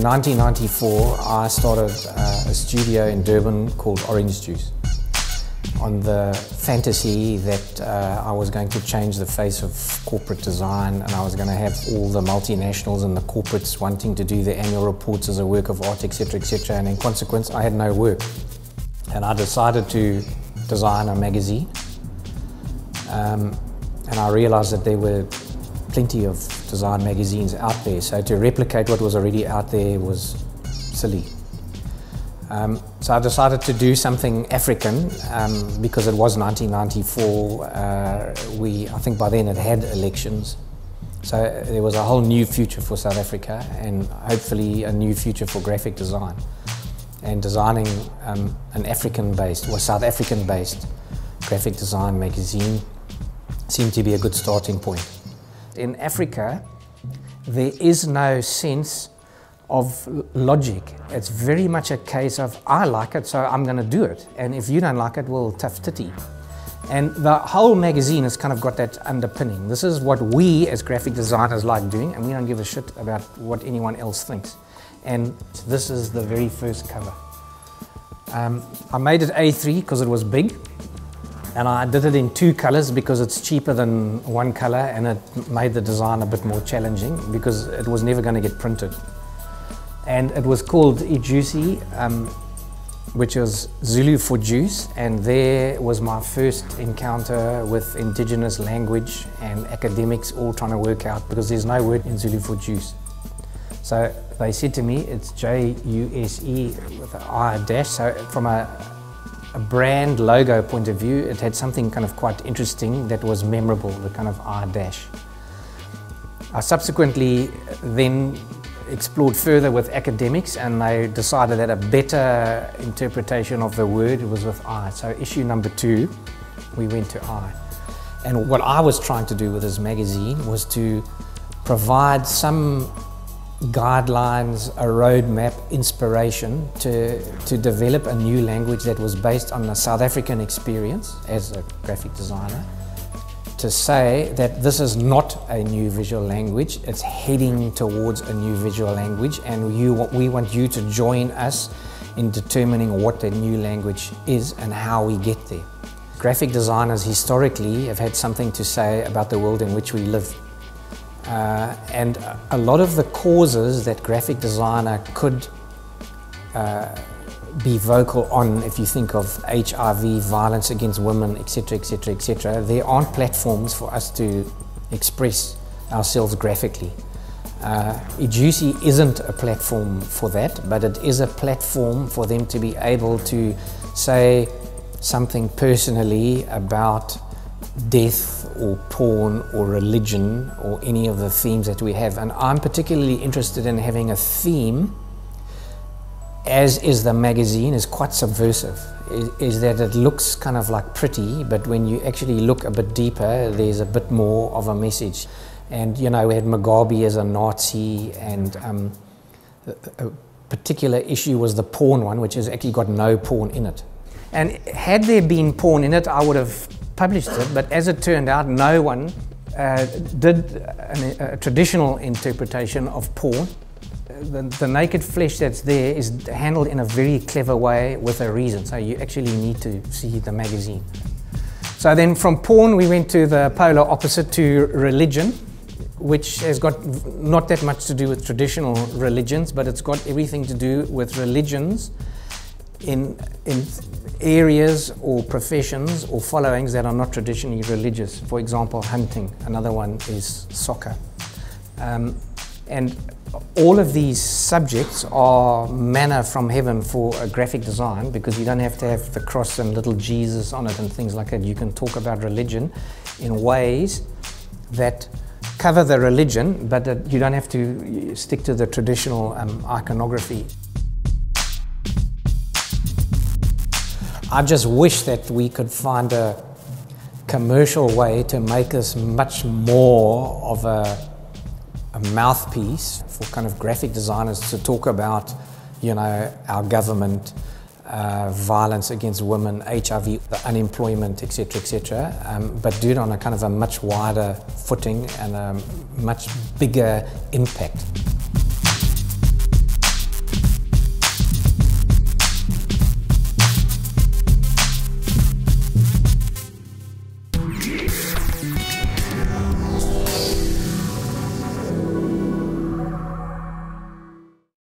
In 1994, I started a studio in Durban called Orange Juice, on the fantasy that I was going to change the face of corporate design, and I was going to have all the multinationals and the corporates wanting to do their annual reports as a work of art, etc., etc. And in consequence, I had no work. And I decided to design a magazine. And I realized that there were plenty of design magazines out there, so to replicate what was already out there was silly. So I decided to do something African because it was 1994. I think by then it had elections. So there was a whole new future for South Africa, and hopefully a new future for graphic design. And designing an African-based or South African-based graphic design magazine seemed to be a good starting point. In Africa, there is no sense of logic. It's very much a case of, I like it, so I'm going to do it. And if you don't like it, well, tough titty. And the whole magazine has kind of got that underpinning. This is what we as graphic designers like doing, and we don't give a shit about what anyone else thinks. And this is the very first cover. I made it A3 because it was big, and I did it in 2 colors because it's cheaper than 1 color, and it made the design a bit more challenging because it was never going to get printed. And it was called ijusi, which was Zulu for juice, and there was my first encounter with indigenous language and academics all trying to work out, because there's no word in Zulu for juice. So they said to me, it's J-U-S-E with an I dash. So from a brand logo point of view, it had something kind of quite interesting that was memorable, the kind of I dash. I subsequently then explored further with academics, and they decided that a better interpretation of the word was with I. So issue number 2, we went to I. And what I was trying to do with this magazine was to provide some guidelines, a roadmap, inspiration to develop a new language that was based on the South African experience as a graphic designer, to say that this is not a new visual language, it's heading towards a new visual language, and we want you to join us in determining what that new language is and how we get there. Graphic designers historically have had something to say about the world in which we live. And a lot of the causes that graphic designer could be vocal on, if you think of HIV, violence against women, etc., etc., etc., there aren't platforms for us to express ourselves graphically. ijusi isn't a platform for that, but it is a platform for them to be able to say something personally about death or porn or religion or any of the themes that we have. And I'm particularly interested in having a theme, as is the magazine, is quite subversive, is that it looks kind of like pretty, but when you actually look a bit deeper, there's a bit more of a message. And you know, we had Mugabe as a Nazi, and a particular issue was the porn one, which has actually got no porn in it. And had there been porn in it, I would have published it, but as it turned out, no one did a traditional interpretation of porn. The naked flesh that's there is handled in a very clever way with a reason, so you actually need to see the magazine. So then from porn we went to the polar opposite, to religion, which has got not that much to do with traditional religions, but it's got everything to do with religions in areas or professions or followings that are not traditionally religious. For example, hunting. Another one is soccer. And all of these subjects are manna from heaven for a graphic design, because you don't have to have the cross and little Jesus on it and things like that. You can talk about religion in ways that cover the religion, but that you don't have to stick to the traditional iconography. I just wish that we could find a commercial way to make this much more of a mouthpiece for kind of graphic designers to talk about, you know, our government, violence against women, HIV, the unemployment, etc., etc., but do it on a kind of a much wider footing and a much bigger impact.